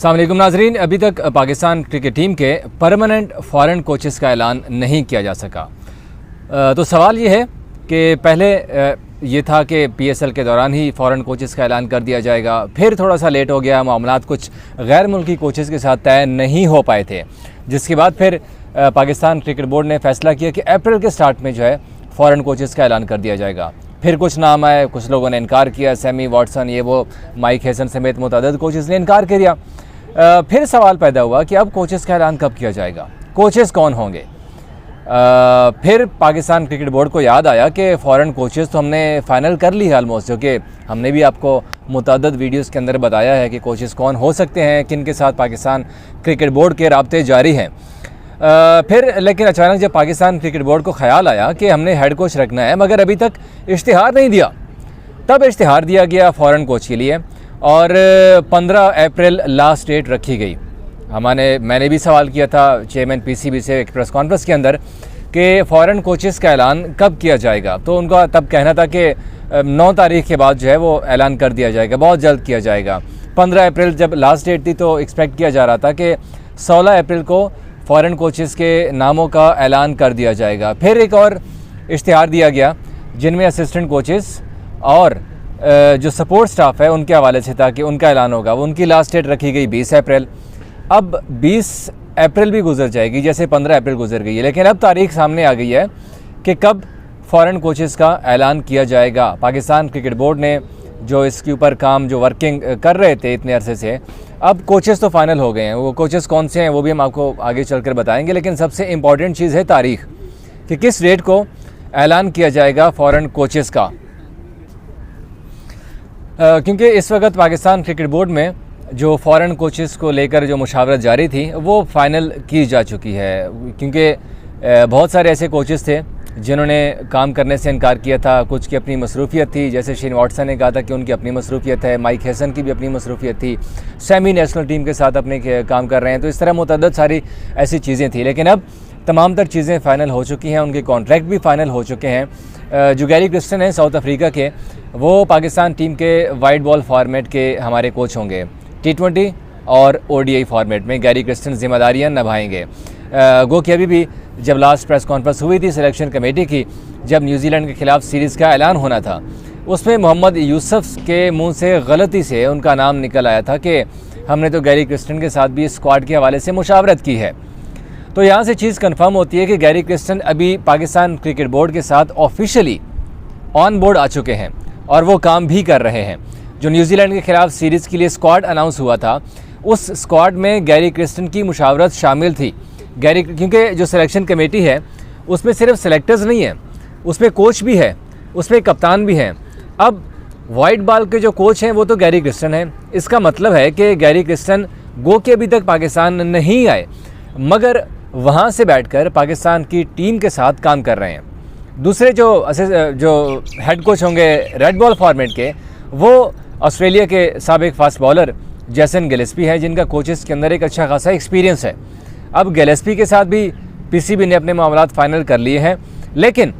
अस्सलाम वालेकुम नाजरीन, अभी तक पाकिस्तान क्रिकेट टीम के परमानेंट फ़ॉरेन कोचेस का ऐलान नहीं किया जा सका। तो सवाल ये है कि पहले ये था कि पीएसएल के दौरान ही फ़ॉरेन कोचेस का ऐलान कर दिया जाएगा, फिर थोड़ा सा लेट हो गया, मामलात कुछ गैर मुल्की कोचेस के साथ तय नहीं हो पाए थे, जिसके बाद फिर पाकिस्तान क्रिकेट बोर्ड ने फैसला किया कि अप्रैल के स्टार्ट में जो है फ़ॉरेन कोचेस का ऐलान कर दिया जाएगा। फिर कुछ नाम आए, कुछ लोगों ने इनकार किया, सैमी वाटसन, ये वो, माइक हेसन समेत मुतअद्दिद कोचेस ने इनकार कर दिया। फिर सवाल पैदा हुआ कि अब कोचेस का ऐलान कब किया जाएगा, कोचेस कौन होंगे। फिर पाकिस्तान क्रिकेट बोर्ड को याद आया कि फ़ॉरेन कोचेस तो हमने फ़ाइनल कर ली है ऑलमोस्ट, जो कि हमने भी आपको मुतअद्दिद वीडियोस के अंदर बताया है कि कोचेस कौन हो सकते हैं, किन के साथ पाकिस्तान क्रिकेट बोर्ड के राब्ते जारी हैं। फिर लेकिन अचानक जब पाकिस्तान क्रिकेट बोर्ड को ख्याल आया कि हमने हेड कोच रखना है, मगर अभी तक इश्तिहार नहीं दिया, तब इश्तिहार दिया गया फ़ॉरेन कोच के लिए और 15 अप्रैल लास्ट डेट रखी गई। मैंने भी सवाल किया था चेयरमैन पीसीबी से एक प्रेस कॉन्फ्रेंस के अंदर कि फ़ॉरेन कोचेस का ऐलान कब किया जाएगा, तो उनका तब कहना था कि 9 तारीख के बाद जो है वो ऐलान कर दिया जाएगा, बहुत जल्द किया जाएगा। 15 अप्रैल जब लास्ट डेट थी तो एक्सपेक्ट किया जा रहा था कि 16 अप्रैल को फ़ॉरेन कोचेस के नामों का ऐलान कर दिया जाएगा। फिर एक और इश्तिहार दिया गया जिनमें असिस्टेंट कोचेस और जो सपोर्ट स्टाफ है उनके हवाले से था कि उनका ऐलान होगा। वो उनकी लास्ट डेट रखी गई 20 अप्रैल। अब 20 अप्रैल भी गुजर जाएगी जैसे 15 अप्रैल गुजर गई है, लेकिन अब तारीख सामने आ गई है कि कब फ़ॉरेन कोचेस का ऐलान किया जाएगा। पाकिस्तान क्रिकेट बोर्ड ने जो इसके ऊपर काम जो वर्किंग कर रहे थे इतने अरसे से, अब कोचेस तो फाइनल हो गए हैं। वो कोचेस कौन से हैं वो भी हम आपको आगे चलकर बताएंगे, लेकिन सबसे इम्पॉर्टेंट चीज़ है तारीख कि किस डेट को ऐलान किया जाएगा फ़ॉरेन कोचेस का। क्योंकि इस वक्त पाकिस्तान क्रिकेट बोर्ड में जो फ़ॉरेन कोचेस को लेकर जो मुशावरत जारी थी वो फ़ाइनल की जा चुकी है, क्योंकि बहुत सारे ऐसे कोचेस थे जिन्होंने काम करने से इनकार किया था। कुछ की अपनी मसरूफियत थी, जैसे शेन वाटसन ने कहा था कि उनकी अपनी मसरूफियत है, माइक हेसन की भी अपनी मसरूफियत थी, सैमी नेशनल टीम के साथ अपने काम कर रहे हैं, तो इस तरह मुतअद्दिद सारी ऐसी चीज़ें थी। लेकिन अब तमाम तर चीज़ें फ़ाइनल हो चुकी हैं, उनके कॉन्ट्रैक्ट भी फ़ाइनल हो चुके हैं। जो गैरी क्रिस्टन हैं साउथ अफ्रीका के, वो पाकिस्तान टीम के वाइट बॉल फॉर्मेट के हमारे कोच होंगे। T20 और ODI फॉर्मेट में गैरी क्रिस्टन जिम्मेदारियां निभाएंगे। गो कि अभी भी जब लास्ट प्रेस कॉन्फ्रेंस हुई थी सिलेक्शन कमेटी की, जब न्यूजीलैंड के ख़िलाफ़ सीरीज़ का ऐलान होना था, उसमें मोहम्मद यूसुफ के मुंह से गलती से उनका नाम निकल आया था कि हमने तो गैरी क्रिस्टन के साथ भी स्क्वाड के हवाले से मुशावरत की है। तो यहाँ से चीज़ कन्फर्म होती है कि गैरी क्रिस्टन अभी पाकिस्तान क्रिकेट बोर्ड के साथ ऑफिशियली ऑन बोर्ड आ चुके हैं और वो काम भी कर रहे हैं। जो न्यूजीलैंड के ख़िलाफ़ सीरीज़ के लिए स्क्वाड अनाउंस हुआ था, उस स्क्वाड में गैरी क्रिस्टन की मुशावरत शामिल थी। क्योंकि जो सिलेक्शन कमेटी है उसमें सिर्फ सेलेक्टर्स नहीं है, उसमें कोच भी है, उसमें कप्तान भी हैं। अब वाइट बॉल के जो कोच हैं वो तो गैरी क्रिस्टन हैं। इसका मतलब है कि गैरी क्रिस्टन गो के अभी तक पाकिस्तान नहीं आए, मगर वहाँ से बैठकर पाकिस्तान की टीम के साथ काम कर रहे हैं। दूसरे जो हेड कोच होंगे रेड बॉल फॉर्मेट के, वो ऑस्ट्रेलिया के साबिक फास्ट बॉलर जैसन गिलेस्पी हैं, जिनका कोचेस के अंदर एक अच्छा खासा एक्सपीरियंस है। अब गिलेस्पी के साथ भी पीसीबी ने अपने मामलात फ़ाइनल कर लिए हैं, लेकिन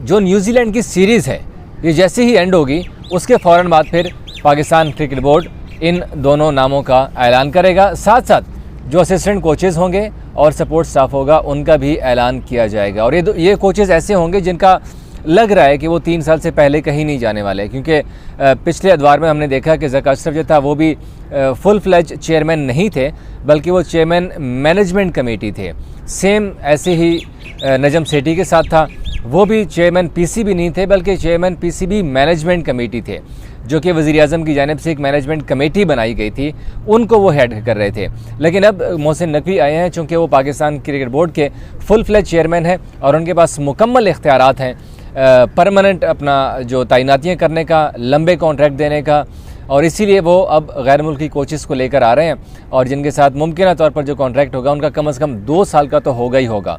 जो न्यूजीलैंड की सीरीज़ है ये जैसे ही एंड होगी उसके फ़ौरन बाद फिर पाकिस्तान क्रिकेट बोर्ड इन दोनों नामों का ऐलान करेगा। साथ साथ जो असिस्टेंट कोचेज़ होंगे और सपोर्ट स्टाफ होगा उनका भी ऐलान किया जाएगा। और ये कोचेज़ ऐसे होंगे जिनका लग रहा है कि वो 3 साल से पहले कहीं नहीं जाने वाले, क्योंकि पिछले अदवार में हमने देखा कि ज़का अशरफ जो था वो भी फुल फ्लेज चेयरमैन नहीं थे, बल्कि वो चेयरमैन मैनेजमेंट कमेटी थे। सेम ऐसे ही नजम सेठी के साथ था, वो भी चेयरमैन पीसीबी नहीं थे बल्कि चेयरमैन पीसीबी मैनेजमेंट कमेटी थे, जो कि वज़ीर-ए-आज़म की जानिब से एक मैनेजमेंट कमेटी बनाई गई थी, उनको वो हेड कर रहे थे। लेकिन अब मोहसिन नकवी आए हैं, चूँकि वो पाकिस्तान क्रिकेट बोर्ड के फुल फ्लेज चेयरमैन हैं और उनके पास मुकम्मल इख्तियारात हैं परमानेंट अपना जो तैनातियाँ करने का, लंबे कॉन्ट्रैक्ट देने का, और इसीलिए वो अब गैर मुल्की कोचेस को लेकर आ रहे हैं और जिनके साथ मुमकिन तौर पर जो कॉन्ट्रैक्ट होगा उनका कम से कम 2 साल का तो होगा ही होगा।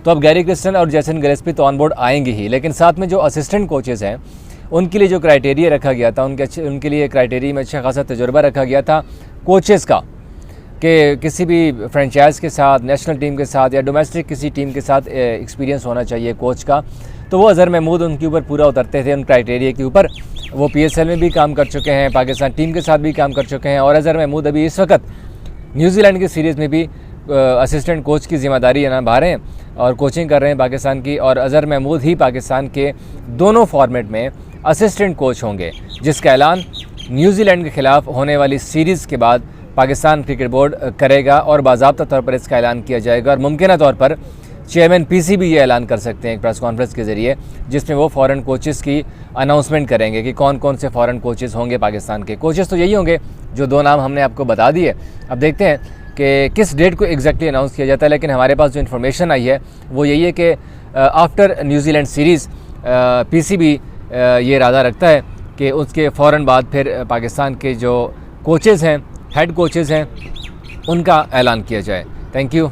तो अब गैरी क्रिस्टन और जैसन गिलेस्पी तो ऑन बोर्ड आएंगे ही, लेकिन साथ में जो असिस्टेंट कोचेज़ हैं उनके लिए जो क्राइटेरिया रखा गया था, उनके लिए क्राइटेरिया में अच्छा खासा तजुर्बा रखा गया था कोचेज़ का, कि किसी भी फ्रेंचाइज के साथ, नेशनल टीम के साथ या डोमेस्टिक किसी टीम के साथ एक्सपीरियंस होना चाहिए कोच का, तो वो अज़हर महमूद उनके ऊपर पूरा उतरते थे, उन क्राइटेरिया के ऊपर। वो PSL में भी काम कर चुके हैं, पाकिस्तान टीम के साथ भी काम कर चुके हैं, और अज़हर महमूद अभी इस वक्त न्यूजीलैंड की सीरीज़ में भी असिस्टेंट कोच की ज़िम्मेदारी निभा रहे हैं और कोचिंग कर रहे हैं पाकिस्तान की। और अज़हर महमूद ही पाकिस्तान के दोनों फॉर्मेट में असिस्टेंट कोच होंगे, जिसका ऐलान न्यूजीलैंड के ख़िलाफ़ होने वाली सीरीज़ के बाद पाकिस्तान क्रिकेट बोर्ड करेगा और बाज़ाब्ता तौर पर इसका ऐलान किया जाएगा। और मुमकिन तौर पर चेयरमैन PCB ये ऐलान कर सकते हैं एक प्रेस कॉन्फ्रेंस के ज़रिए, जिसमें वो फ़ॉरेन कोचेज़ की अनाउंसमेंट करेंगे कि कौन कौन से फ़ॉरेन कोचेज़ होंगे पाकिस्तान के। कोचेज़ तो यही होंगे जो 2 नाम हमने आपको बता दिए। अब देखते हैं कि किस डेट को एग्जैक्टली अनाउंस किया जाता है, लेकिन हमारे पास जो इन्फॉर्मेशन आई है वो यही है कि आफ्टर न्यूजीलैंड सीरीज़ PCB ये इरादा रखता है कि उसके फ़ौरन बाद फिर पाकिस्तान के जो कोचेज़ हैं, हेड कोचेज़ हैं, उनका ऐलान किया जाए। Thank you.